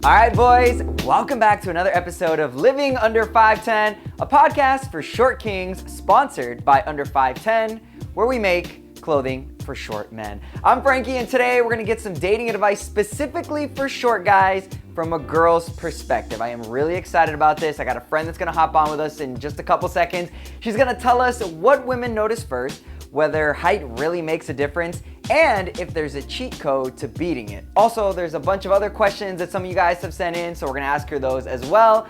All right, boys, welcome back to another episode of Living Under 5'10", a podcast for short kings sponsored by Under 5'10", where we make clothing for short men. I'm Frankie, and today we're gonna get some dating advice specifically for short guys from a girl's perspective. I am really excited about this. I got a friend that's gonna hop on with us in just a couple seconds. She's gonna tell us what women notice first, whether height really makes a difference, and if there's a cheat code to beating it. Also, there's a bunch of other questions that some of you guys have sent in, so we're gonna ask her those as well.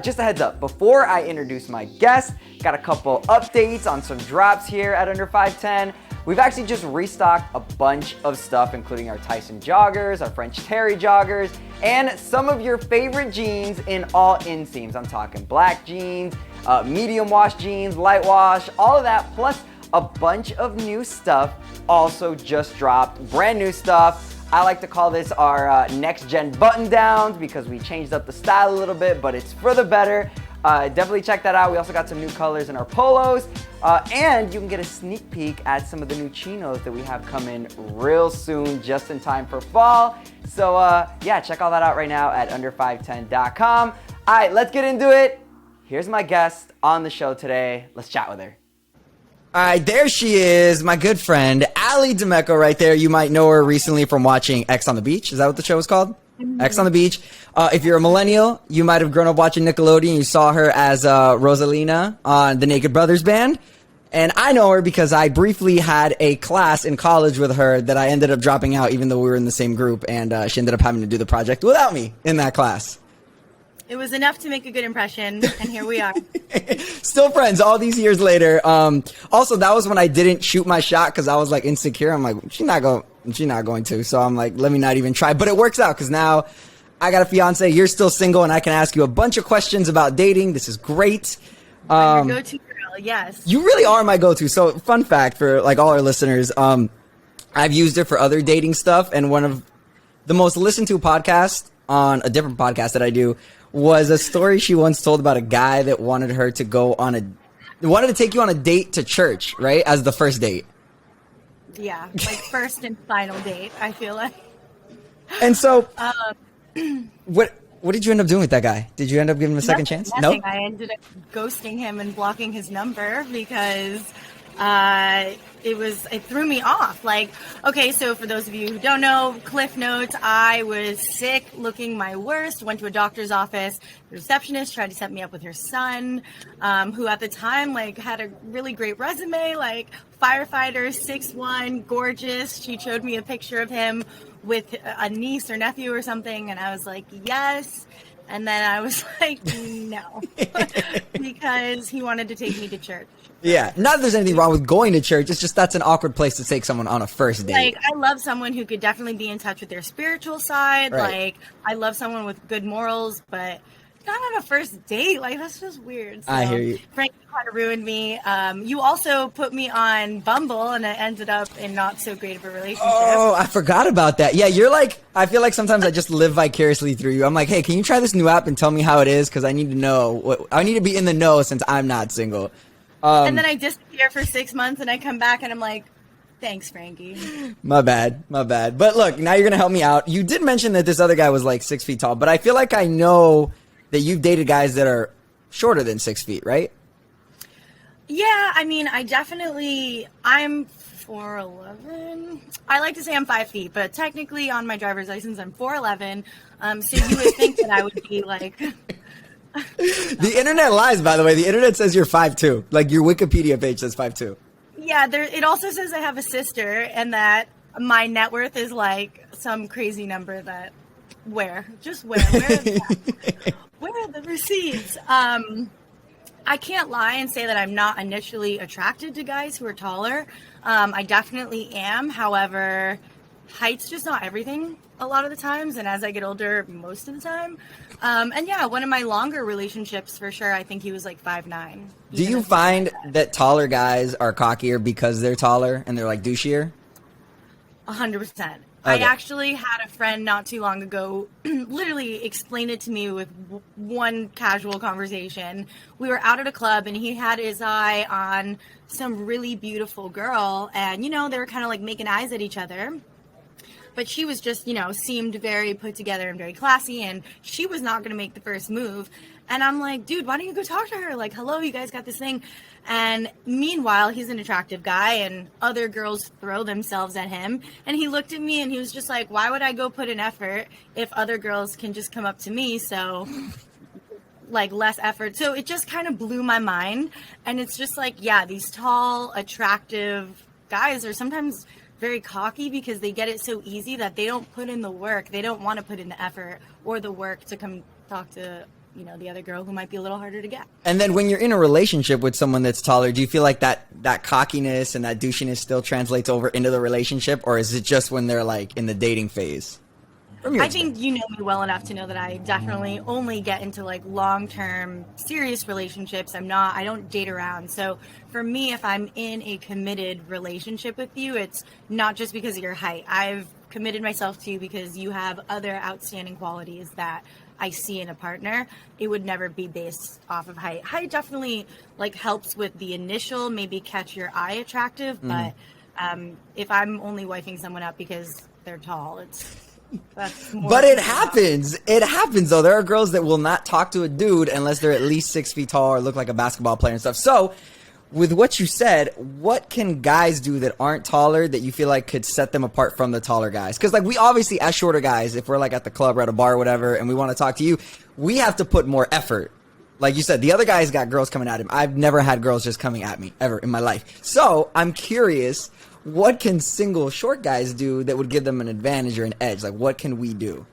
Just a heads up, before I introduce my guest, got a couple updates on some drops here at Under 5'10". We've actually just restocked a bunch of stuff, including our Tyson joggers, our French Terry joggers, and some of your favorite jeans in all inseams. I'm talking black jeans, medium wash jeans, light wash, all of that, plus a bunch of new stuff also just dropped. Brand new stuff. I like to call this our next gen button downs because we changed up the style a little bit, but it's for the better. Definitely check that out. We also got some new colors in our polos, and you can get a sneak peek at some of the new chinos that we have coming real soon, just in time for fall. So yeah, check all that out right now at under510.com. All right, let's get into it. Here's my guest on the show today. Let's chat with her. All right, there she is, my good friend, Allie DiMeco right there. You might know her recently from watching X on the Beach. Is that what the show was called? Mm-hmm. X on the Beach. If you're a millennial, you might have grown up watching Nickelodeon. You saw her as Rosalina on the Naked Brothers band. And I know her because I briefly had a class in college with her that I ended up dropping out even though we were in the same group. And she ended up having to do the project without me in that class. It was enough to make a good impression, and here we are. Still friends all these years later. Also, that was when I didn't shoot my shot because I was like insecure. I'm like, she's not going to. So I'm like, let me not even try. But it works out because now I got a fiance. You're still single, and I can ask you a bunch of questions about dating. This is great. Your go-to girl, yes. You really are my go-to. So fun fact for like all our listeners, I've used her for other dating stuff, and one of the most listened to podcasts on a different podcast that I do was a story she once told about a guy that wanted her to wanted to take you on a date to church, right? As the first date. Yeah, like first and final date, I feel like. And so, what did you end up doing with that guy? Did you end up giving him a second chance? No. Nope. I ended up ghosting him and blocking his number because it threw me off. Like, okay, so for those of you who don't know, Cliff Notes, I was sick, looking my worst, went to a doctor's office. The receptionist tried to set me up with her son, who at the time, like, had a really great resume, like, firefighter, 6'1", gorgeous. She showed me a picture of him with a niece or nephew or something, and I was like, yes. And then I was like, no, because he wanted to take me to church. Yeah, not that there's anything wrong with going to church. It's just that's an awkward place to take someone on a first date. Like, I love someone who could definitely be in touch with their spiritual side. Right. Like, I love someone with good morals, but not on a first date. Like, that's just weird. So, I hear you. Frankie kind of ruined me. You also put me on Bumble, and it ended up in not so great of a relationship. Oh, I forgot about that. Yeah, you're like, I feel like sometimes I just live vicariously through you. I'm like, hey, can you try this new app and tell me how it is? Because I need to know. I need to be in the know since I'm not single. And then I disappear for 6 months, and I come back, and I'm like, thanks, Frankie. My bad. But look, now you're going to help me out. You did mention that this other guy was like 6 feet tall, but I feel like I know that you've dated guys that are shorter than 6 feet, right? Yeah, I mean, I'm 4'11". I like to say I'm 5 feet, but technically on my driver's license, I'm 4'11". So you would think that I would be like... The internet lies, by the way. The internet says you're 5'2". Like your Wikipedia page says 5'2". Yeah, it also says I have a sister and that my net worth is like some crazy number that where are the receipts? I can't lie and say that I'm not initially attracted to guys who are taller. I definitely am. However, height's just not everything a lot of the times, and as I get older, most of the time. And yeah, one of my longer relationships, for sure, I think he was like 5'9". Do you find that taller guys are cockier because they're taller and they're like douchier? 100%. Okay. I actually had a friend not too long ago literally explain it to me with one casual conversation. We were out at a club and he had his eye on some really beautiful girl, and they were kind of like making eyes at each other. but she was just, seemed very put together and very classy, and she was not going to make the first move. And I'm like, dude, why don't you go talk to her? Like, hello, you guys got this thing. And meanwhile, he's an attractive guy, and other girls throw themselves at him. And he looked at me and he was just like, why would I go put an effort if other girls can just come up to me? So like less effort. So it just kind of blew my mind. And it's just like, yeah, these tall, attractive guys are sometimes very cocky because they get it so easy that they don't put in the work. They don't want to put in the effort or the work to come talk to the other girl who might be a little harder to get. And then when you're in a relationship with someone that's taller, do you feel like that cockiness and that douchiness still translates over into the relationship, or is it just when they're like in the dating phase? I think you know me well enough to know that I definitely only get into like long-term serious relationships. I don't date around. So for me, if I'm in a committed relationship with you, it's not just because of your height. I've committed myself to you because you have other outstanding qualities that I see in a partner. It would never be based off of height. Height definitely like helps with the initial, maybe catch your eye attractive, but if I'm only wifing someone up because they're tall, that's more. But it happens. It happens though. There are girls that will not talk to a dude unless they're at least 6 feet tall or look like a basketball player and stuff. So with what you said, what can guys do that aren't taller that you feel like could set them apart from the taller guys? Because like we obviously, as shorter guys, if we're like at the club or at a bar or whatever and we want to talk to you, we have to put more effort. Like you said, the other guy's got girls coming at him. I've never had girls just coming at me ever in my life. So I'm curious, what can single short guys do that would give them an advantage or an edge? Like what can we do?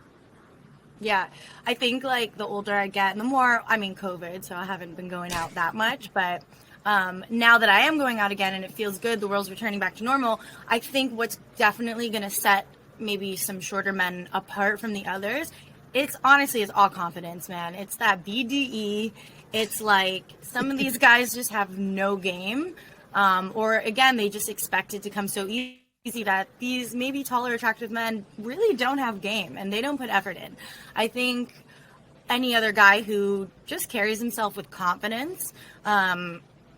Yeah, I think like the older I get and the more, COVID, so I haven't been going out that much, but now that I am going out again and it feels good, the world's returning back to normal, I think what's definitely going to set maybe some shorter men apart from the others, it's all confidence, man. It's that BDE. It's like some of these guys just have no game. Or again, they just expect it to come so easy that these maybe taller, attractive men really don't have game and they don't put effort in. I think any other guy who just carries himself with confidence,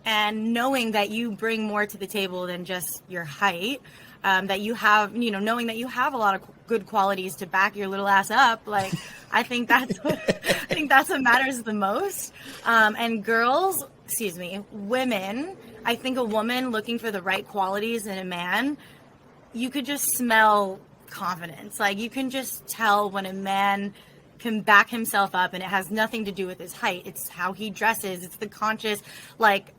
and knowing that you bring more to the table than just your height, that you have, knowing that you have a lot of good qualities to back your little ass up, like I think that's what matters the most. And women, I think a woman looking for the right qualities in a man, you could just smell confidence. Like you can just tell when a man can back himself up, and it has nothing to do with his height. It's how he dresses. It's the conscious, like,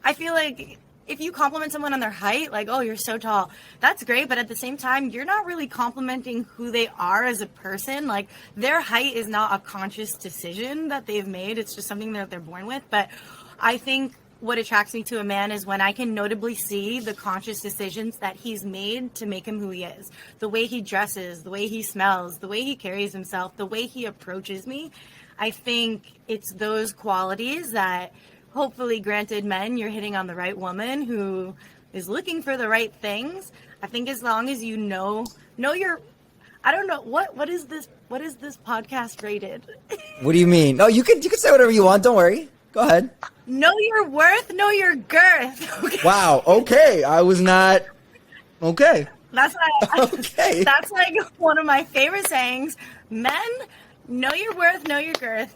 I feel like if you compliment someone on their height, like, oh, you're so tall, that's great. But at the same time, you're not really complimenting who they are as a person. Like their height is not a conscious decision that they've made. It's just something that they're born with. But I think what attracts me to a man is when I can notably see the conscious decisions that he's made to make him who he is. The way he dresses, the way he smells, the way he carries himself, the way he approaches me. I think it's those qualities that hopefully, granted, men, you're hitting on the right woman who is looking for the right things. I think as long as you know your, I don't know, what is this podcast rated? What do you mean? No, you can say whatever you want. Don't worry. Go ahead. Know your worth, know your girth. Okay. Wow. Okay. I was not. Okay. That's like one of my favorite sayings. Men, know your worth, know your girth.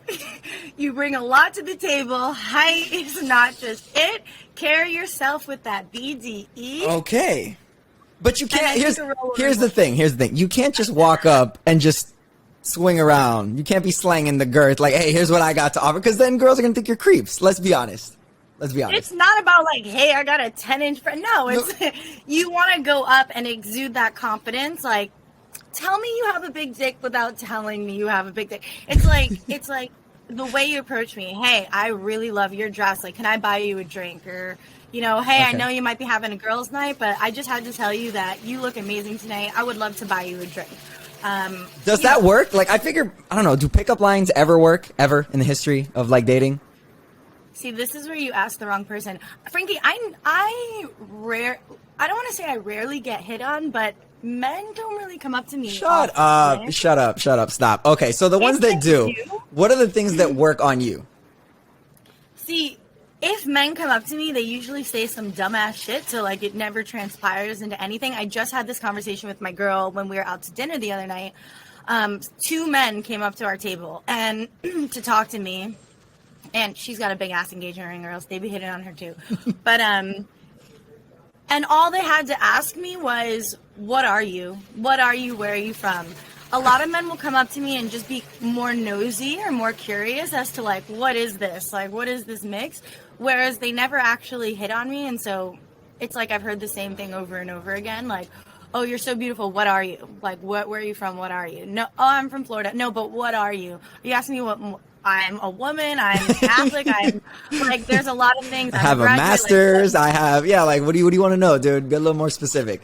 You bring a lot to the table. Height is not just it. Carry yourself with that BDE. Okay. But you can't. Here's the thing. You can't just walk up and just swing around. You can't be slanging the girth like, hey, here's what I got to offer, because then girls are gonna think you're creeps. Let's be honest. It's not about like, hey, I got a 10-inch friend. No, it's you want to go up and exude that confidence. Like, tell me you have a big dick without telling me you have a big dick. It's like the way you approach me. Hey, I really love your dress. Like, can I buy you a drink? Or, hey, okay. I know you might be having a girls' night, but I just had to tell you that you look amazing tonight. I would love to buy you a drink. Does that work? Like, I figure, I don't know, do pickup lines ever work in the history of like dating? See, this is where you ask the wrong person. Frankie, I don't want to say I rarely get hit on, but men don't really come up to me. Shut up, stop. Okay, so the ones that do, what are the things that work on you? See, if men come up to me, they usually say some dumbass shit, so like it never transpires into anything. I just had this conversation with my girl when we were out to dinner the other night. 2 men came up to our table and to talk to me, and she's got a big ass engagement ring, or else they'd be hitting on her too. But and all they had to ask me was, "What are you? What are you? Where are you from?" A lot of men will come up to me and just be more nosy or more curious as to like, what is this? Like, what is this mix? Whereas they never actually hit on me. And so it's like I've heard the same thing over and over again. Like, oh, you're so beautiful. What are you? Like, where are you from? What are you? No, oh, I'm from Florida. No, but what are you? Are you asking me what? I'm a woman. I'm Catholic. I'm like, there's a lot of things. I have a master's. Like, I have, yeah. Like, what do you want to know, dude? Get a little more specific.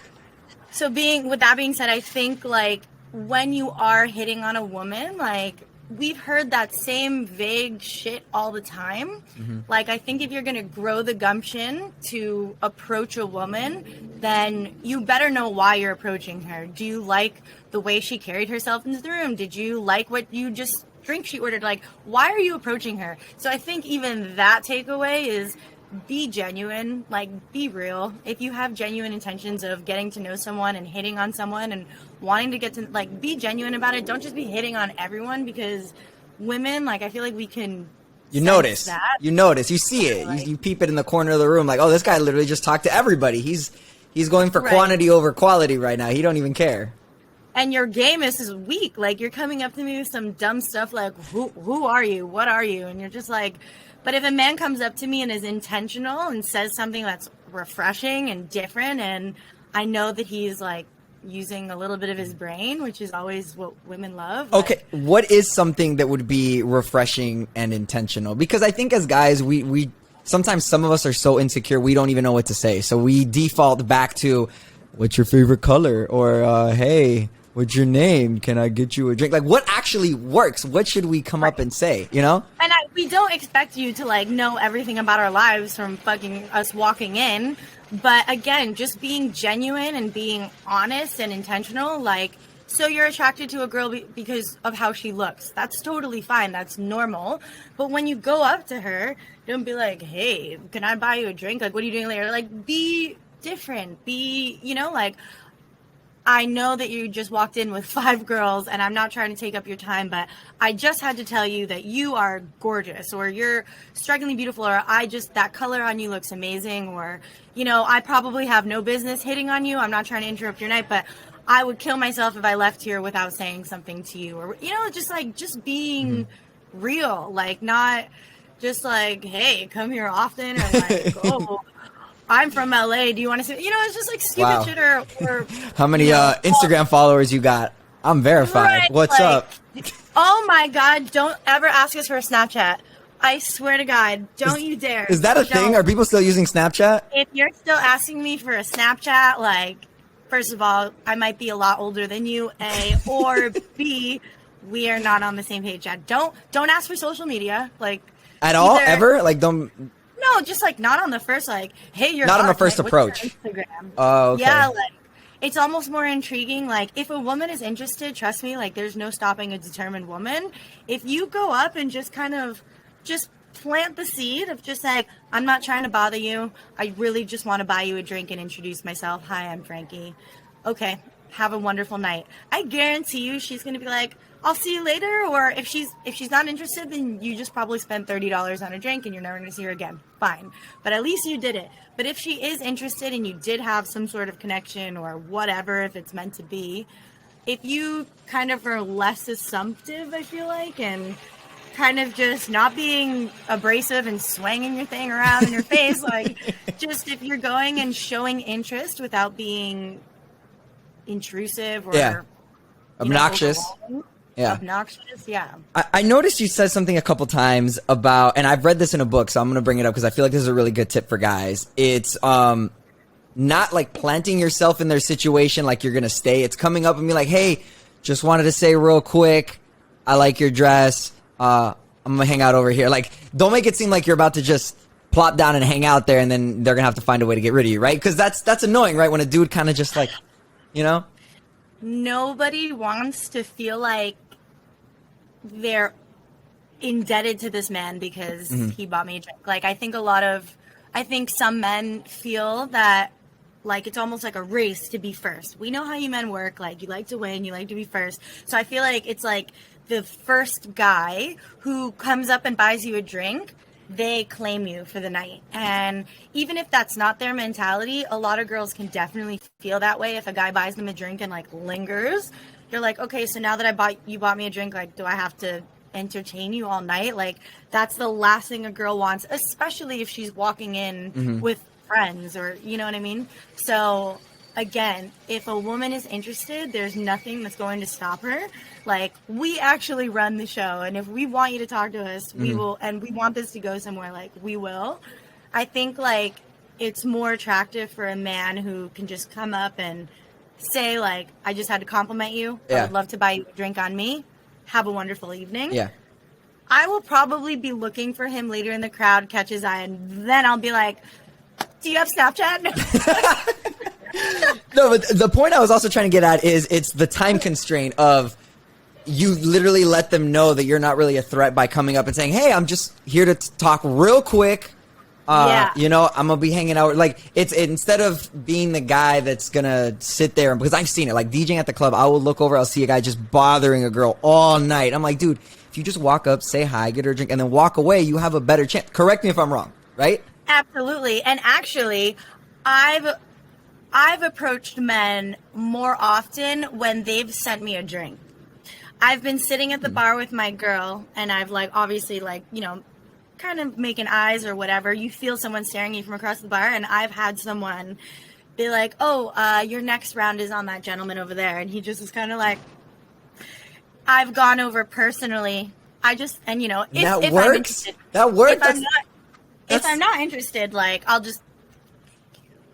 So with that being said, I think like, when you are hitting on a woman, like we've heard that same vague shit all the time. Mm-hmm. Like I think if you're going to grow the gumption to approach a woman, then you better know why you're approaching her. Do you like the way she carried herself into the room? Did you like what you just drink she ordered? Like, why are you approaching her? So I think even that takeaway is be genuine, like be real. If you have genuine intentions of getting to know someone and hitting on someone and wanting to get to like be genuine about it, don't just be hitting on everyone, because women, like I feel like we can notice you see it, like, you peep it in the corner of the room, like, oh, this guy literally just talked to everybody. He's going for quantity over quality right now. He don't even care. And your game is weak. Like you're coming up to me with some dumb stuff like, who are you? What are you? And you're just like, but if a man comes up to me and is intentional and says something that's refreshing and different, and I know that he's like using a little bit of his brain, which is always what women love. Okay, what is something that would be refreshing and intentional? Because I think as guys, we sometimes some of us are so insecure we don't even know what to say. So we default back to, what's your favorite color? Or, hey, what's your name? Can I get you a drink? Like, what actually works? What should we come up and say, you know? And we don't expect you to, like, know everything about our lives from fucking us walking in. But, again, just being genuine and being honest and intentional, like, so you're attracted to a girl because of how she looks. That's totally fine. That's normal. But when you go up to her, don't be like, hey, can I buy you a drink? Like, what are you doing later? Like, be different. Be, you know, like, I know that you just walked in with 5 girls, and I'm not trying to take up your time, but I just had to tell you that you are gorgeous, or you're strikingly beautiful, or that color on you looks amazing, or, you know, I probably have no business hitting on you. I'm not trying to interrupt your night, but I would kill myself if I left here without saying something to you, or, you know, just being real, like not just like, hey, come here often, or like, oh, I'm from LA. Do you want to see? You know, it's just like stupid shit or how many Instagram followers you got? I'm verified. Right, What's up? Oh my God! Don't ever ask us for a Snapchat. I swear to God, don't you dare. Is that a thing? Are people still using Snapchat? If you're still asking me for a Snapchat, like, first of all, I might be a lot older than you, A, or B, we are not on the same page yet. Don't ask for social media, like at all, ever, like don't. No, just like not on the first, like, hey, you're not on the first approach. Instagram. Oh, okay. Yeah, like it's almost more intriguing. Like if a woman is interested, trust me, like there's no stopping a determined woman. If you go up and just kind of just plant the seed of just like, I'm not trying to bother you. I really just want to buy you a drink and introduce myself. Hi, I'm Frankie. Okay, have a wonderful night. I guarantee you she's going to be like, I'll see you later. Or if she's not interested, then you just probably spent $30 on a drink and you're never going to see her again. Fine. But at least you did it. But if she is interested and you did have some sort of connection or whatever, if it's meant to be, if you kind of are less assumptive, I feel like, and kind of just not being abrasive and swinging your thing around in your face, like just if you're going and showing interest without being intrusive or obnoxious. Obnoxious, yeah. I noticed you said something a couple times about, and I've read this in a book, so I'm going to bring it up because I feel like this is a really good tip for guys. It's not like planting yourself in their situation like you're going to stay. It's coming up and be like, hey, just wanted to say real quick, I like your dress. I'm going to hang out over here. Like, don't make it seem like you're about to just plop down and hang out there and then they're going to have to find a way to get rid of you, right? Because that's annoying, right? When a dude kind of just like, you know? Nobody wants to feel like they're indebted to this man because Mm-hmm. he bought me a drink. Like, I think some men feel that, like, it's almost like a race to be first. We know how you men work. Like, you like to win. You like to be first. So I feel like it's like the first guy who comes up and buys you a drink, they claim you for the night. And even if that's not their mentality, a lot of girls can definitely feel that way. If a guy buys them a drink and, like, lingers, you're like, okay, so now that you bought me a drink, like, do I have to entertain you all night? Like, that's the last thing a girl wants, especially if she's walking in with friends, or, you know what I mean? So again, if a woman is interested, there's nothing that's going to stop her. Like, we actually run the show, and if we want you to talk to us, we will, and we want this to go somewhere, like, we will. I think, like, it's more attractive for a man who can just come up and say, like, I just had to compliment you. I would love to buy you a drink on me. Have a wonderful evening. Yeah. I will probably be looking for him later in the crowd, catch his eye, and then I'll be like, do you have Snapchat? No, but the point I was also trying to get at is it's the time constraint of you literally let them know that you're not really a threat by coming up and saying, hey, I'm just here to talk real quick. You know, I'm going to be hanging out. Like, it's instead of being the guy that's going to sit there, because I've seen it, like DJing at the club, I will look over, I'll see a guy just bothering a girl all night. I'm like, dude, if you just walk up, say hi, get her a drink, and then walk away, you have a better chance. Correct me if I'm wrong, right? Absolutely. And actually, I've approached men more often when they've sent me a drink. I've been sitting at the bar with my girl, and I've, like, obviously, like, you know, kind of making eyes or whatever. You feel someone staring at you from across the bar, and I've had someone be like, oh, your next round is on that gentleman over there. And he just is kind of like, I've gone over personally. And, you know, if works. I'm interested. That works. If I'm not interested, like, I'll just,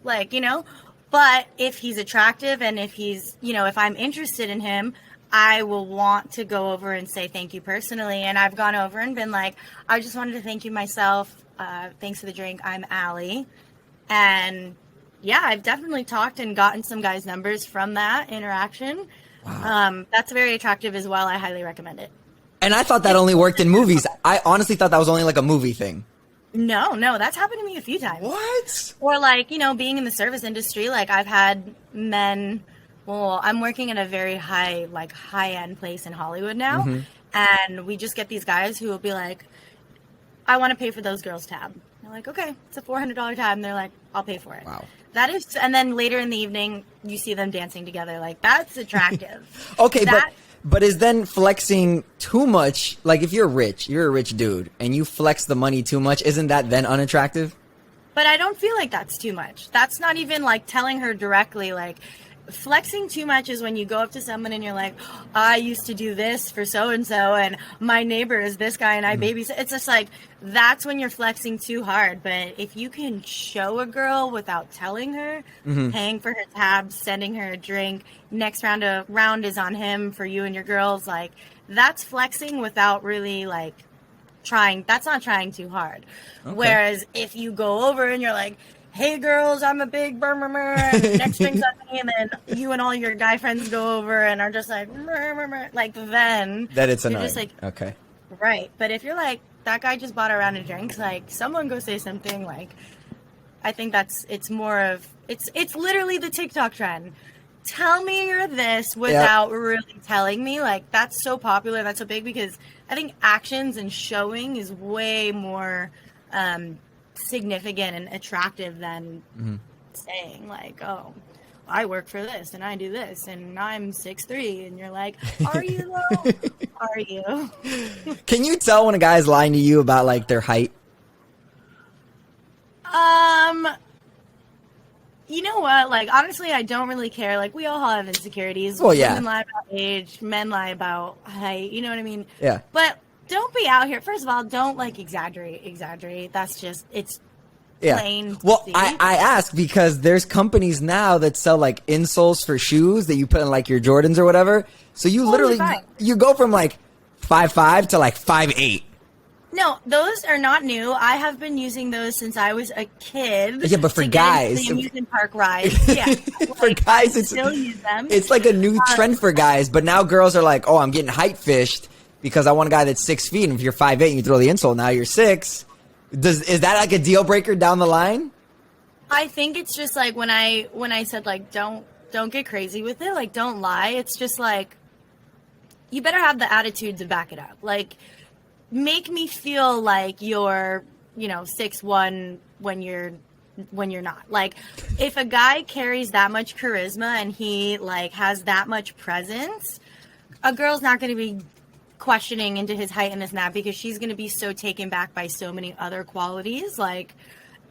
like, you know. But if he's attractive and if he's, you know, if I'm interested in him, I will want to go over and say thank you personally. And I've gone over and been like, I just wanted to thank you myself. Thanks for the drink. I'm Allie. And yeah, I've definitely talked and gotten some guys' numbers from that interaction. Wow. That's very attractive as well. I highly recommend it. And I thought that only worked in movies. I honestly thought that was only like a movie thing. No, that's happened to me a few times. What? Or, like, you know, being in the service industry, like, I've had men. Well, I'm working at a very high-end place in Hollywood now, and we just get these guys who will be like, I want to pay for those girls' tab. And they're like, okay, it's a $400 tab, and they're like, I'll pay for it. Wow. That is, and then later in the evening, you see them dancing together. Like, that's attractive. Okay, but is then flexing too much, like, if you're a rich dude, and you flex the money too much, isn't that then unattractive? But I don't feel like that's too much. That's not even, like, telling her directly, like, flexing too much is when you go up to someone and you're like, I used to do this for so-and-so, and my neighbor is this guy, and I babysit. It's just like, that's when you're flexing too hard. But if you can show a girl without telling her, paying for her tab, sending her a drink, next round is on him for you and your girls, like, that's flexing without really, like, trying. That's not trying too hard. Okay. Whereas if you go over and you're like, hey girls, I'm a big burr, and next drink's on me, and then you and all your guy friends go over and are just like, like, then that it's annoying. You're just like, okay, right. But if you're like, that guy just bought a round of drinks, like, someone go say something. Like, I think it's literally the TikTok trend. Tell me you're this without really telling me. Like, that's so popular, that's so big, because I think actions and showing is way more significant and attractive than saying, like, oh, I work for this and I do this and I'm 6'3", and you're like, are you though? Are you? Can you tell when a guy's lying to you about, like, their height? You know what? Like, honestly, I don't really care. Like, we all have insecurities. Well, yeah. Women lie about age, men lie about height. You know what I mean? Yeah. But don't be out here. First of all, don't, like, exaggerate. That's just, it's plain. Well, I ask because there's companies now that sell, like, insoles for shoes that you put in, like, your Jordans or whatever. So you literally, you go from, like, 5'5" to, like, 5'8". No, those are not new. I have been using those since I was a kid. Yeah, but for guys, the amusement park rides. Yeah, for guys, still use them. It's like a new trend for guys. But now girls are like, "Oh, I'm getting height fished," because I want a guy that's 6 feet, and if you're 5'8" and you throw the insole, now you're 6. Is that like a deal breaker down the line? I think it's just like when I said like don't get crazy with it, like don't lie. It's just like you better have the attitude to back it up. Like make me feel like you're 6'1" when you're not. Like if a guy carries that much charisma and he like has that much presence, a girl's not going to be questioning into his height and this and that, because she's going to be so taken back by so many other qualities. Like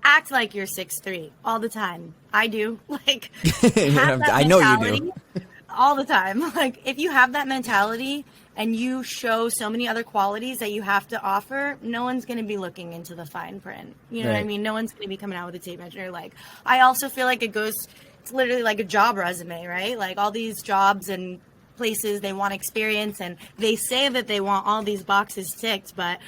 act like you're 6'3" all the time. I do. Like have that I know you do. All the time. Like if you have that mentality and you show so many other qualities that you have to offer, no one's going to be looking into the fine print. You know what I mean? No one's going to be coming out with a tape measure. Like I also feel like it's literally like a job resume, right? Like all these jobs and places, they want experience and they say that they want all these boxes ticked, but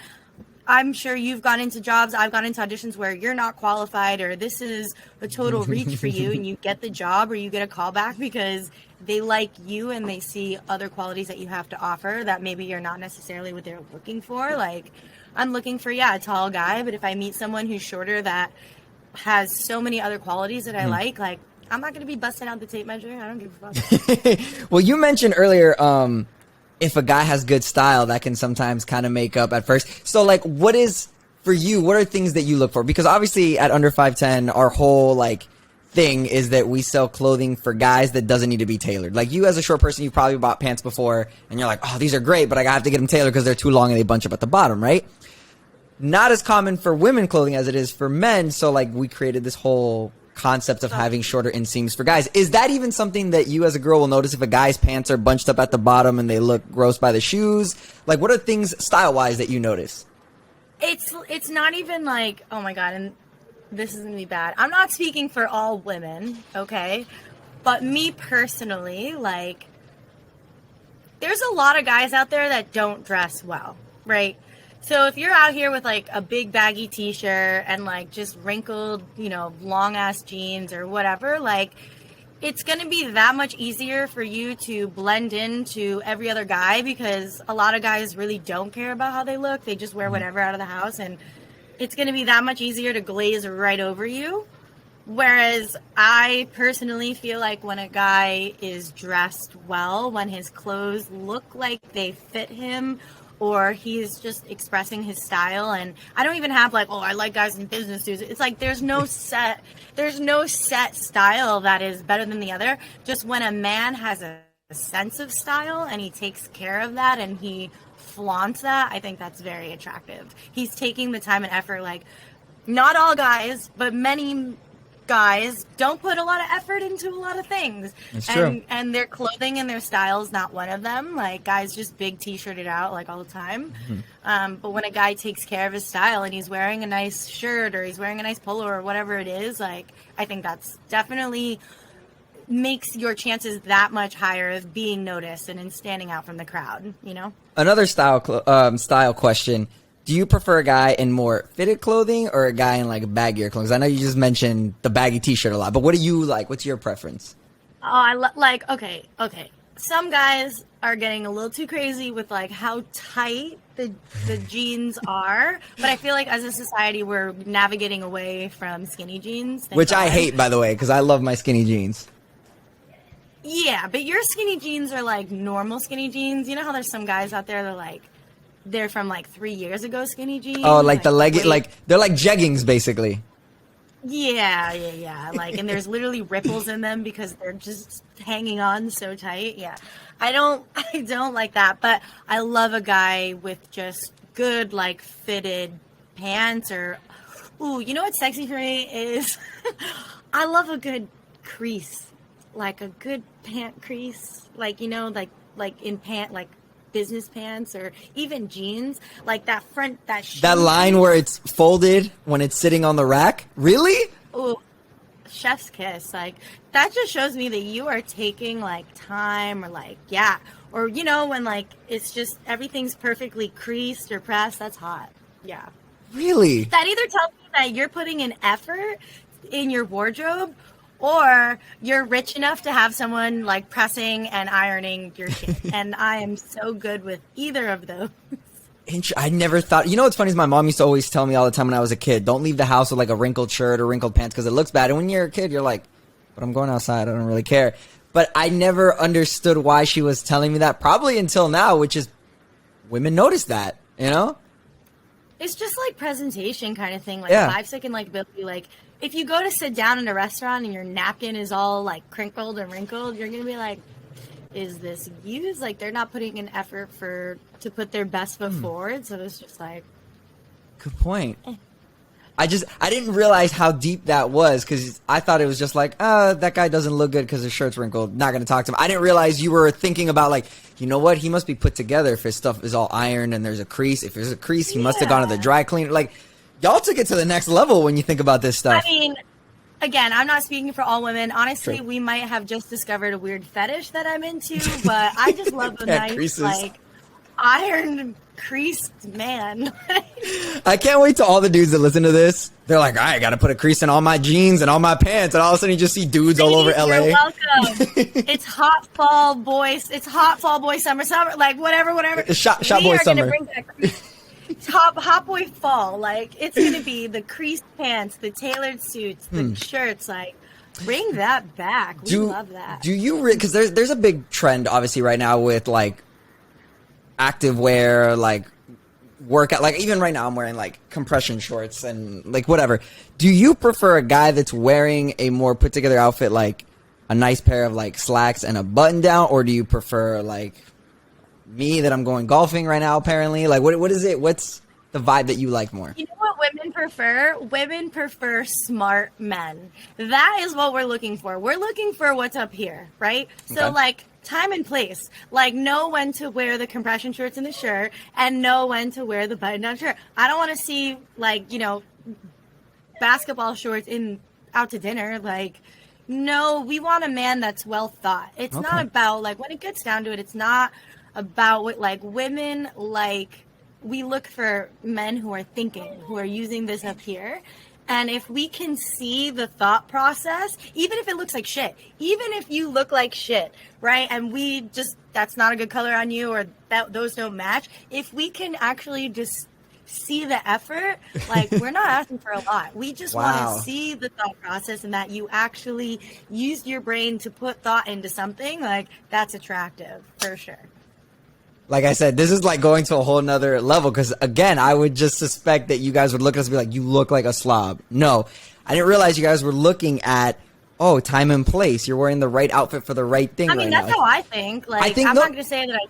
I'm sure you've gone into jobs, I've gone into auditions where you're not qualified, or this is a total reach for you, and you get the job or you get a call back because they like you and they see other qualities that you have to offer that maybe you're not necessarily what they're looking for. Like I'm looking for, a tall guy, but if I meet someone who's shorter that has so many other qualities that I like I'm not going to be busting out the tape measure. I don't give a fuck. Well, you mentioned earlier, if a guy has good style, that can sometimes kind of make up at first. So, like, what are things that you look for? Because obviously at Under 5'10", our whole, like, thing is that we sell clothing for guys that doesn't need to be tailored. Like, you as a short person, you've probably bought pants before, and you're like, oh, these are great, but I have to get them tailored because they're too long and they bunch up at the bottom, right? Not as common for women clothing as it is for men, so, like, we created this whole concept of having shorter inseams for guys. Is that even something that you as a girl will notice if a guy's pants are bunched up at the bottom and they look gross by the shoes? Like, what are things style-wise that you notice? It's not even like, oh my God, and this is going to be bad. I'm not speaking for all women, okay? But me personally, like, there's a lot of guys out there that don't dress well, right? So if you're out here with like a big baggy t-shirt and like just wrinkled, long ass jeans or whatever, like it's going to be that much easier for you to blend into every other guy, because a lot of guys really don't care about how they look. They just wear whatever out of the house, and it's going to be that much easier to glaze right over you. Whereas I personally feel like when a guy is dressed well, when his clothes look like they fit him, or he's just expressing his style, and I don't even have like, oh, I like guys in business suits. It's like there's no set style that is better than the other. Just when a man has a sense of style and he takes care of that and he flaunts that, I think that's very attractive. He's taking the time and effort. Like, not all guys, but many guys don't put a lot of effort into a lot of things. That's true. And their clothing and their style is not one of them. Like, guys just big t-shirted out like all the time. But when a guy takes care of his style and he's wearing a nice shirt or he's wearing a nice polo or whatever it is, like, I think that's definitely makes your chances that much higher of being noticed and in standing out from the crowd, Another style question. Do you prefer a guy in more fitted clothing or a guy in like baggier clothes? I know you just mentioned the baggy t-shirt a lot, but what do you like? What's your preference? Oh, I like, okay. Some guys are getting a little too crazy with like how tight the jeans are, but I feel like as a society we're navigating away from skinny jeans. Which I hate, by the way, because I love my skinny jeans. Yeah, but your skinny jeans are like normal skinny jeans. You know how there's some guys out there that like, they're from like 3 years ago skinny jeans. Oh, like the leg, like they're like jeggings basically. Yeah. Like, and there's literally ripples in them because they're just hanging on so tight. Yeah, I don't like that. But I love a guy with just good like fitted pants, or, ooh, you know what's sexy for me is I love a good crease, like a good pant crease, like like in pant like. Business pants or even jeans, like that front, that line where it's folded when it's sitting on the rack. Really? Oh, chef's kiss. Like that just shows me that you are taking like time, or like, or when like it's just everything's perfectly creased or pressed. That's hot. Yeah. Really? That either tells me that you're putting an effort in your wardrobe, or you're rich enough to have someone like pressing and ironing your shit. And I am so good with either of those. I never thought, you know what's funny is my mom used to always tell me all the time when I was a kid, don't leave the house with like a wrinkled shirt or wrinkled pants because it looks bad. And when you're a kid, you're like, but I'm going outside, I don't really care. But I never understood why she was telling me that, probably until now, which is women notice that, you know? It's just like presentation kind of thing. Like Yeah. 5 second like ability. Like if you go to sit down in a restaurant and your napkin is all like crinkled and wrinkled, you're gonna be like, is this used? Like they're not putting an effort to put their best foot forward. So it's just like, good point. I didn't realize how deep that was because I thought it was just like, that guy doesn't look good because his shirt's wrinkled. Not going to talk to him. I didn't realize you were thinking about like, you know what? He must be put together if his stuff is all ironed and there's a crease. If there's a crease, he must have gone to the dry cleaner. Like, y'all took it to the next level when you think about this stuff. I mean, again, I'm not speaking for all women. Honestly, True. we might have just discovered a weird fetish that I'm into, but I just love a nice, creases. like, ironed, creased man. I can't wait till all the dudes that listen to this. They're like, I got to put a crease in all my jeans and all my pants. And all of a sudden you just see dudes all over LA. You're welcome. It's hot fall boys. It's hot fall boy summer, like whatever. It's shot We boy are gonna summer. bring that hot boy fall. Like it's gonna be the creased pants, the tailored suits, the shirts. Like bring that back. We love that. Do you because there's a big trend obviously right now with like active wear, like workout, like even right now I'm wearing like compression shorts and like whatever. Do you prefer a guy that's wearing a more put together outfit, like a nice pair of like slacks and a button down, or do you prefer like me that I'm going golfing right now apparently? Like what is it? What's the vibe that you like more? You know what women prefer? Women prefer smart men. That is what we're looking for. We're looking for what's up here, right? So Okay. like time and place. Like know when to wear the compression shorts and the shirt and know when to wear the button down shirt. I don't want to see like, basketball shorts out to dinner. Like, no, we want a man that's well thought. It's Okay. not about like when it gets down to it, it's not about what like women like. We look for men who are thinking, who are using this up here. And if we can see the thought process, even if it looks like shit, even if you look like shit, right? And that's not a good color on you or those don't match. If we can actually just see the effort, like we're not asking for a lot. We just Wow. want to see the thought process and that you actually used your brain to put thought into something. Like that's attractive for sure. Like I said, this is like going to a whole nother level because, again, I would just suspect that you guys would look at us and be like, you look like a slob. No, I didn't realize you guys were looking at, time and place. You're wearing the right outfit for the right thing I mean, right that's now. how I think. Like, I think I'm no- not going to say that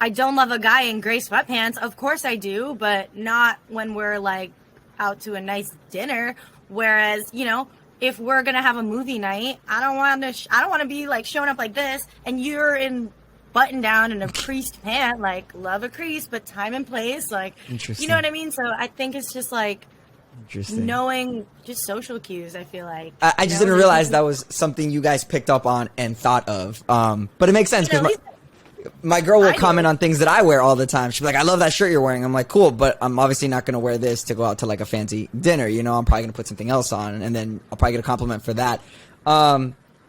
I don't love a guy in gray sweatpants. Of course I do, but not when we're, like, out to a nice dinner. Whereas, if we're going to have a movie night, I don't want to be, like, showing up like this, and you're in button down and a creased pant. Like, love a crease, but time and place. Like, Interesting. you know what I mean? So I think it's just, like, Interesting. knowing just social cues, I feel like. I just didn't realize that was something you guys picked up on and thought of. But it makes sense because my girl will comment on things that I wear all the time. She'll be like, I love that shirt you're wearing. I'm like, cool, but I'm obviously not going to wear this to go out to like a fancy dinner. I'm probably going to put something else on, and then I'll probably get a compliment for that.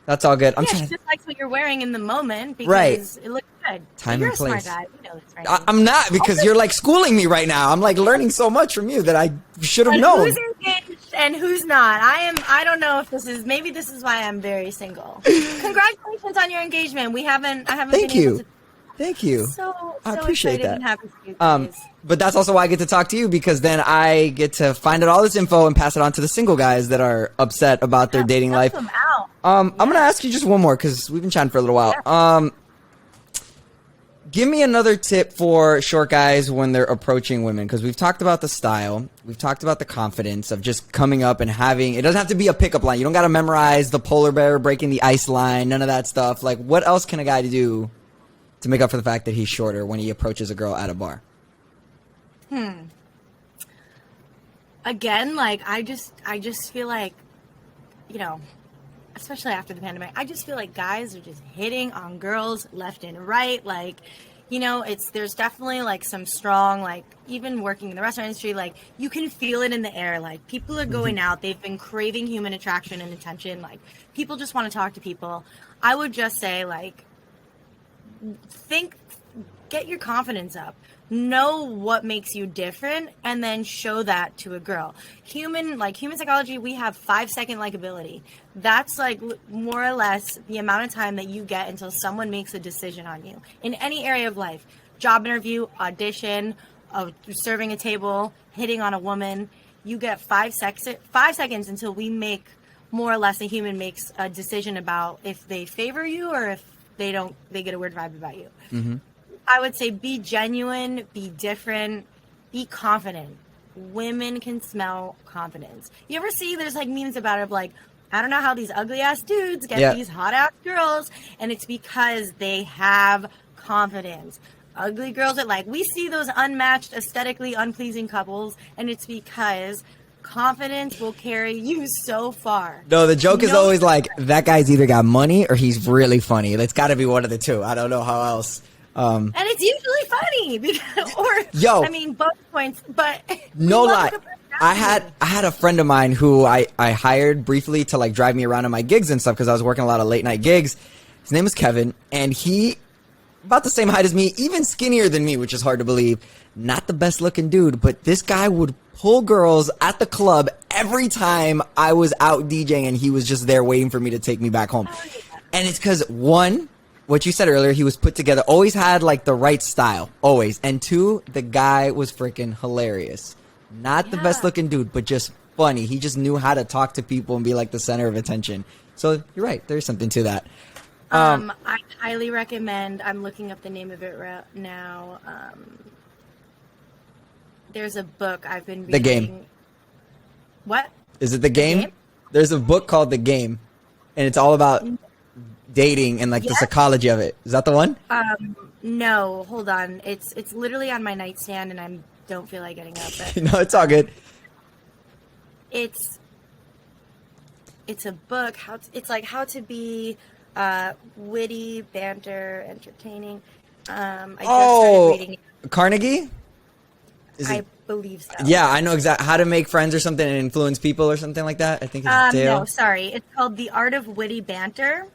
That's all good. She just likes what you're wearing in the moment because Right. it looks good. Time You're and a smart place. guy. You know this, right? I'm not, because you're like schooling me right now. I'm like learning so much from you that I should have But known. who's engaged and who's not? I don't know if maybe this is why I'm very single. Congratulations on your engagement. I haven't Thank been you. able to. Thank you. So I appreciate excited that. and happy for you guys. But that's also why I get to talk to you, because then I get to find out all this info and pass it on to the single guys that are upset about their dating life. Help them out. I'm going to ask you just one more because we've been chatting for a little while. Give me another tip for short guys when they're approaching women, because we've talked about the style. We've talked about the confidence of just coming up and having, it doesn't have to be a pickup line. You don't got to memorize the polar bear breaking the ice line, none of that stuff. Like, what else can a guy do to make up for the fact that he's shorter when he approaches a girl at a bar? Again, like I just feel like, especially after the pandemic, I just feel like guys are just hitting on girls left and right. Like, you know, there's definitely like some strong, like even working in the restaurant industry, like you can feel it in the air. Like people are going out, they've been craving human attraction and attention. Like people just want to talk to people. I would just say like, get your confidence up. Know what makes you different and then show that to a girl. Human psychology, we have 5-second likability. That's like more or less the amount of time that you get until someone makes a decision on you in any area of life. Job interview, audition, serving a table, hitting on a woman. You get 5 seconds until we make more or less a human makes a decision about if they favor you or if they don't, they get a weird vibe about you. Mm-hmm. I would say be genuine, be different, be confident. Women can smell confidence. You ever see there's like memes about it of like, I don't know how these ugly ass dudes get these hot ass girls, and it's because they have confidence. Ugly girls are like, we see those unmatched, aesthetically unpleasing couples, and it's because confidence will carry you so far. No, the joke is always like, that guy's either got money or he's really funny. It's got to be one of the two. I don't know how else. And it's usually funny because, I mean, both points, but no lie. I had a friend of mine who I hired briefly to like drive me around on my gigs and stuff because I was working a lot of late night gigs. His name is Kevin, and he about the same height as me, even skinnier than me, which is hard to believe. Not the best looking dude, but this guy would pull girls at the club every time I was out DJing, and he was just there waiting for me to take me back home. And it's because one, what you said earlier, he was put together, always had like the right style, always. And two, the guy was freaking hilarious. Not the best looking dude, but just funny. He just knew how to talk to people and be like the center of attention. So you're right, there's something to that. I highly recommend, I'm looking up the name of it right now. There's a book I've been reading. The Game. What? Is it The Game? There's a book called The Game, and it's all about dating and like the psychology of it. Is that the one? No, hold on. It's literally on my nightstand, and I don't feel like getting up. But no, it's all good. It's a book. It's like how to be witty, banter, entertaining. I just started reading it. Carnegie? I believe so. Yeah, I know exactly how to make friends or something and influence people or something like that. I think it's Dale. No, sorry. It's called The Art of Witty Banter.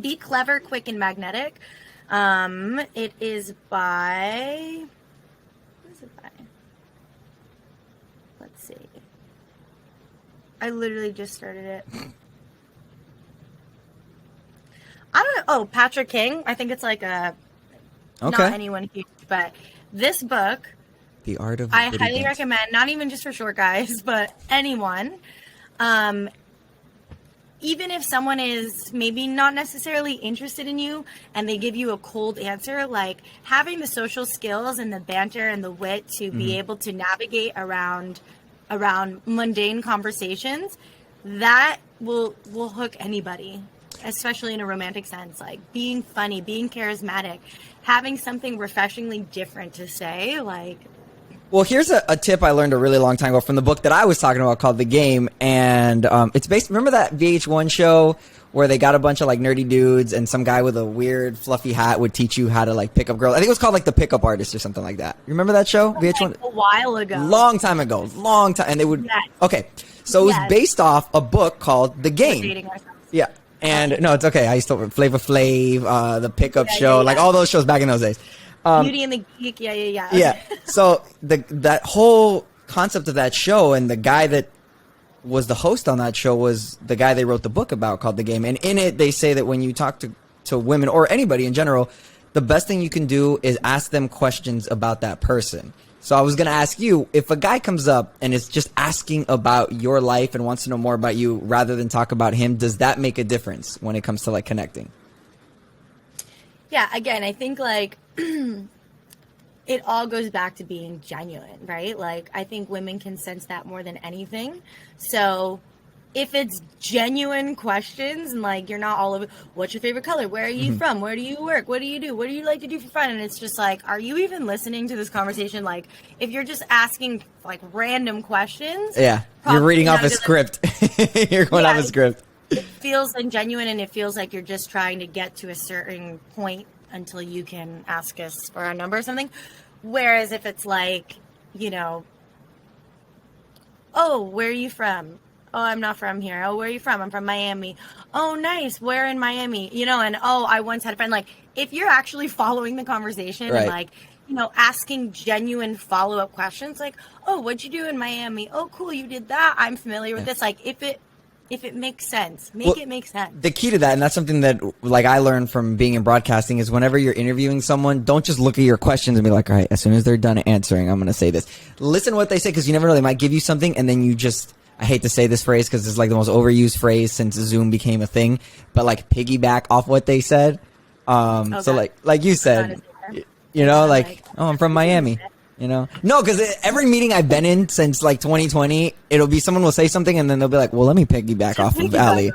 Be clever, quick, and magnetic. It is by... Who is it by? Let's see. I literally just started it. I don't know. Oh, Patrick King. I think it's like a... Not anyone huge, but this book... The Art of I highly recommend, not even just for short guys, but anyone. Even if someone is maybe not necessarily interested in you and they give you a cold answer, like having the social skills and the banter and the wit to be able to navigate around mundane conversations, that will hook anybody, especially in a romantic sense. Like being funny, being charismatic, having something refreshingly different to say, like... Well, here's a tip I learned a really long time ago from the book that I was talking about called The Game. And it's based, remember that VH1 show where they got a bunch of like nerdy dudes and some guy with a weird fluffy hat would teach you how to like pick up girls? I think it was called like The Pickup Artist or something like that. You remember that show? VH1? Like a while ago. Long time ago. Long time. And they would... Yes. Okay. So it was based off a book called The Game. We're dating ourselves. Yeah. And no, it's okay. I used to Flavor Flav, The Pickup Show, like all those shows back in those days. Beauty and the Geek, yeah. Yeah. So that whole concept of that show and the guy that was the host on that show was the guy they wrote the book about called The Game. And in it, they say that when you talk to women or anybody in general, the best thing you can do is ask them questions about that person. So I was going to ask you, if a guy comes up and is just asking about your life and wants to know more about you rather than talk about him, does that make a difference when it comes to like connecting? Yeah, again, I think like it all goes back to being genuine, right? Like I think women can sense that more than anything. So if it's genuine questions and like you're not all over, what's your favorite color? Where are you from? Where do you work? What do you do? What do you like to do for fun? And it's just like, are you even listening to this conversation? Like if you're just asking like random questions. Yeah, you're reading off a script. You're going off a script. It feels ingenuine and it feels like you're just trying to get to a certain point until you can ask us for our number or something. Whereas if it's like, you know, oh, where are you from? Oh, I'm not from here. Oh, where are you from? I'm from Miami. Oh, nice. Where in Miami? You know, and oh, I once had a friend. Like, if you're actually following the conversation Right. and like, you know, asking genuine follow-up questions like, oh, what'd you do in Miami? Oh, cool, you did that. I'm familiar with this. Like, if it makes sense, make it make sense. The key to that, and that's something that like I learned from being in broadcasting, is whenever you're interviewing someone, don't just look at your questions and be like, all right, as soon as they're done answering, I'm going to say this. Listen to what they say, because you never know. They might give you something, and then you just, I hate to say this phrase because it's like the most overused phrase since Zoom became a thing, but like piggyback off what they said. So like you said, you know, like, oh, I'm from Miami. You know, no, because every meeting I've been in since like 2020, it'll be someone will say something and then they'll be like, well, let me piggyback off of Allie.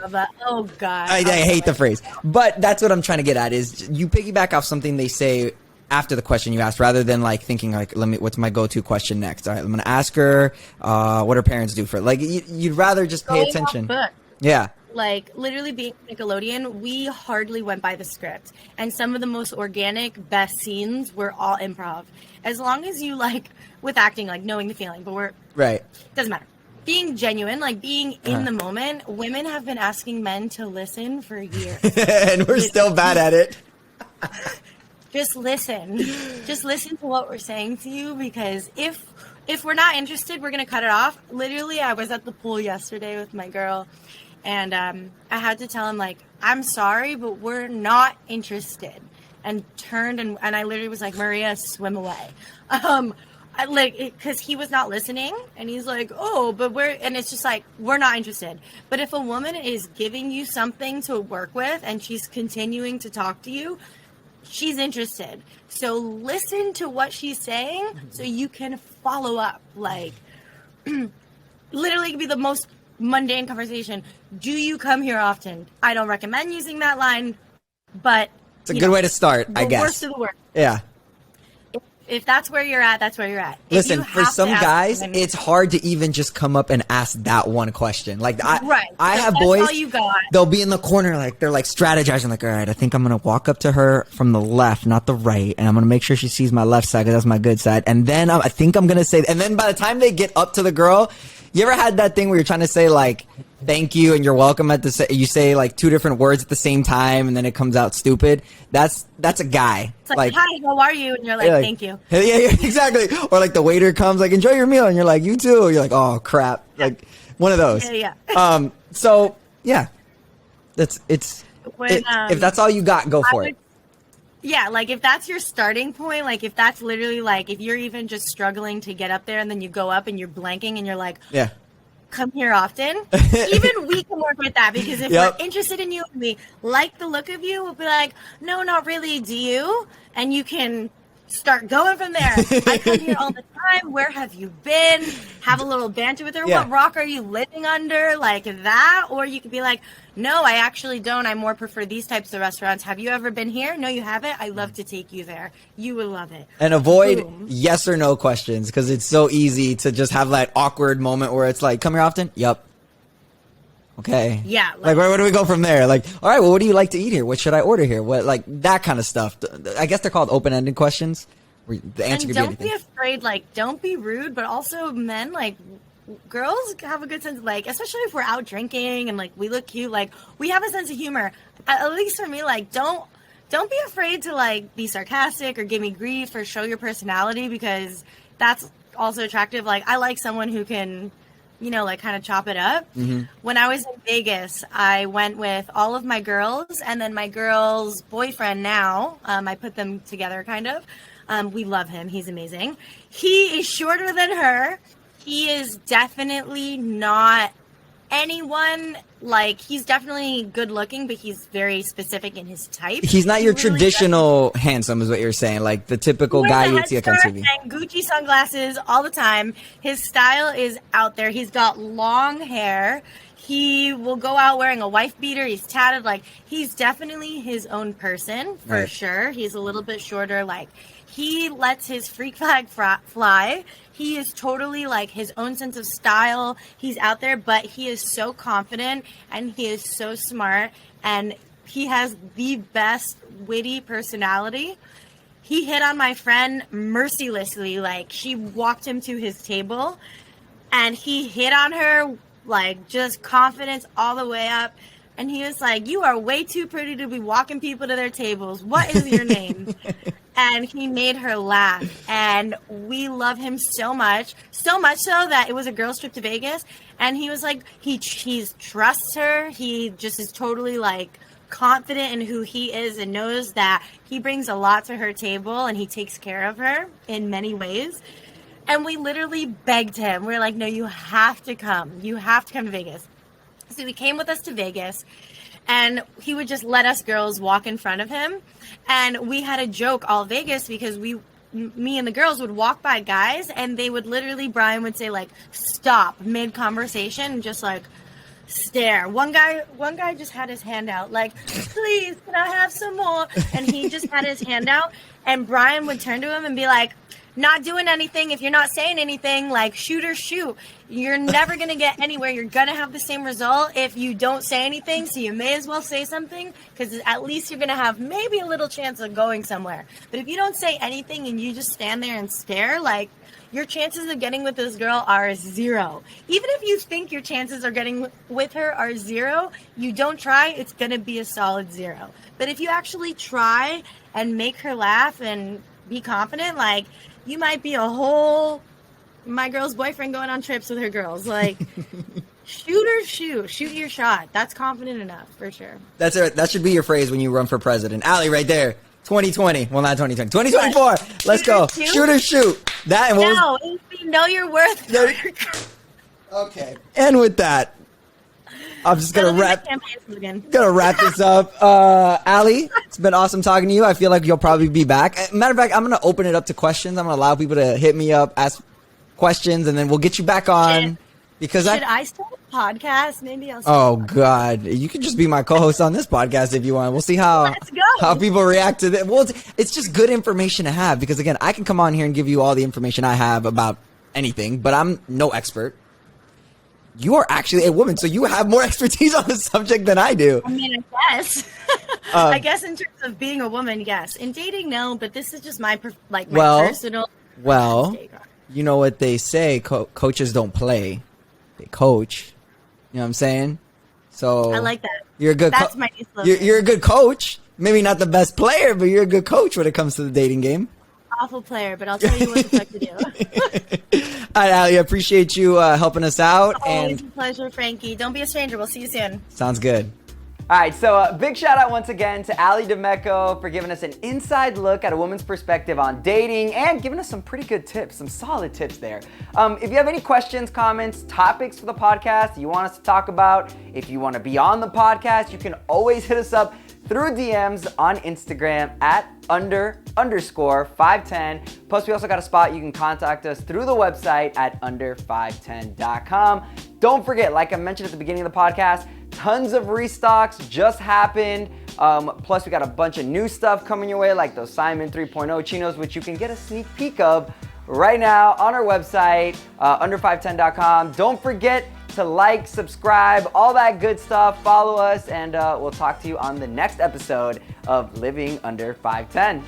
Oh God, I hate the phrase, but that's what I'm trying to get at is you piggyback off something they say after the question you asked, rather than like thinking like, what's my go-to question next? All right, I'm going to ask her, what her parents do for it. Like you'd rather just pay attention. Yeah. Like literally being Nickelodeon, we hardly went by the script, and some of the most organic, best scenes were all improv. As long as you like with acting, like knowing the feeling, but we're right. Doesn't matter. Being genuine, like being in the moment. Women have been asking men to listen for years, and we're still bad at it. Just listen. Just listen to what we're saying to you, because if we're not interested, we're gonna cut it off. Literally, I was at the pool yesterday with my girl. And I had to tell him, like, I'm sorry, but we're not interested. And turned and I literally was like, Maria, swim away. Because he was not listening. And he's like, oh, but and it's just like, we're not interested. But if a woman is giving you something to work with and she's continuing to talk to you, she's interested. So listen to what she's saying so you can follow up. Like, literally be the most mundane conversation. Do you come here often? I don't recommend using that line, but it's a good way to start, I guess. The worst of the worst. Yeah. If that's where you're at, that's where you're at. Listen, for some guys, it's hard to even just come up and ask that one question. Like I have boys, all you got. They'll be in the corner, like they're like strategizing, like, all right, I think I'm gonna walk up to her from the left, not the right, and I'm gonna make sure she sees my left side because that's my good side, and then I think I'm gonna say, and then by the time they get up to the girl, you ever had that thing where you're trying to say like thank you and you're welcome you say like two different words at the same time and then it comes out stupid? That's a guy. It's like, hi, how are you? And you're like, thank you. Yeah, exactly. Or like the waiter comes like, enjoy your meal, and you're like, you too. You're like, oh crap. Like one of those. Yeah. So yeah, if that's all you got, go for it. Yeah, like if that's your starting point, like if that's literally like if you're even just struggling to get up there and then you go up and you're blanking and you're like, yeah, come here often. Even we can work with that, because if we're interested in you and we like the look of you, we'll be like, no, not really. Do you? And you can start going from there. I come here all the time. Where have you been? Have a little banter with her. Yeah. What rock are you living under? Like that. Or you could be like, no, I actually don't. I more prefer these types of restaurants. Have you ever been here? No, you haven't. I love to take you there. You would love it. And avoid yes or no questions, because it's so easy to just have that awkward moment where it's like, come here often? Yup. Okay. Yeah. Like where do we go from there? Like, all right, well, what do you like to eat here? What should I order here? What, like that kind of stuff. I guess they're called open-ended questions. Where the answer could be anything. Don't be afraid. Like, don't be rude, but also men, like, girls have a good sense of, like, especially if we're out drinking and like we look cute, like we have a sense of humor. At least for me, like, don't be afraid to like be sarcastic or give me grief or show your personality, because that's also attractive. Like, I like someone who can, you know, like kind of chop it up. Mm-hmm. When I was in Vegas, I went with all of my girls and then my girl's boyfriend now. I put them together kind of. We love him. He's amazing. He is shorter than her. He is definitely not anyone, like, he's definitely good looking, but he's very specific in his type. He's not your traditional handsome, is what you're saying, like the typical guy you'd see on TV. And Gucci sunglasses all the time. His style is out there. He's got long hair. He will go out wearing a wife beater. He's tatted. Like, he's definitely his own person, for sure. He's a little bit shorter. Like, he lets his freak flag fly. He is totally like his own sense of style. He's out there, but he is so confident and he is so smart. And he has the best witty personality. He hit on my friend mercilessly. Like, she walked him to his table and he hit on her, like, just confidence all the way up. And he was like, "You are way too pretty to be walking people to their tables. What is your name?" And he made her laugh. And we love him so much so that it was a girls' trip to Vegas. And he was like, he trusts her. He just is totally, like, confident in who he is and knows that he brings a lot to her table and he takes care of her in many ways. And we literally begged him. We were like, "No, you have to come. You have to come to Vegas." So he came with us to Vegas, and he would just let us girls walk in front of him. And we had a joke all Vegas because me and the girls would walk by guys, and they would literally, Brian would say, like, stop mid-conversation and just, like, stare. One guy just had his hand out, like, "Please, can I have some more?" And he just had his hand out, and Brian would turn to him and be like, "Not doing anything. If you're not saying anything, like, shoot or shoot. You're never going to get anywhere. You're going to have the same result if you don't say anything. So you may as well say something, because at least you're going to have maybe a little chance of going somewhere. But if you don't say anything and you just stand there and stare, like, your chances of getting with this girl are zero. Even if you think your chances of getting with her are zero, you don't try, it's going to be a solid zero. But if you actually try and make her laugh and be confident, like, you might be my girl's boyfriend going on trips with her girls. Like, shoot your shot. That's confident enough, for sure. That should be your phrase when you run for president. Allie, right there. 2020. Well, not 2020. 2024. Let's go. Shoot or shoot. That and it's know your worth. Okay. And with that, I'm just gonna wrap this up. Allie, it's been awesome talking to you. I feel like you'll probably be back. Matter of fact, I'm gonna open it up to questions. I'm gonna allow people to hit me up, ask questions, and then we'll get you back on. Because should I start a podcast? Maybe I'll. Oh God, you can just be my co-host on this podcast if you want. We'll see how people react to it. Well, it's just good information to have, because again, I can come on here and give you all the information I have about anything, but I'm no expert. You are actually a woman, so you have more expertise on the subject than I do. I mean, I guess. I guess in terms of being a woman, yes. In dating, no. But this is just my personal. Well, you know what they say: coaches don't play, they coach. You know what I'm saying? So I like that. You're a good. That's my new slogan. You're a good coach. Maybe not the best player, but you're a good coach when it comes to the dating game. Awful player, but I'll tell you what the fuck to do. All right, Allie, I appreciate you helping us out. Always a pleasure, Frankie. Don't be a stranger. We'll see you soon. Sounds good. All right, so big shout out once again to Allie DiMeco for giving us an inside look at a woman's perspective on dating and giving us some pretty good tips, some solid tips there. If you have any questions, comments, topics for the podcast you want us to talk about, if you want to be on the podcast, you can always hit us up through DMs on Instagram at _510. Plus, we also got a spot you can contact us through the website at under510.com. Don't forget, like I mentioned at the beginning of the podcast, tons of restocks just happened. Plus, we got a bunch of new stuff coming your way, like those Simon 3.0 chinos, which you can get a sneak peek of right now on our website, under510.com. Don't forget to like, subscribe, all that good stuff. Follow us, and we'll talk to you on the next episode of Living Under 510.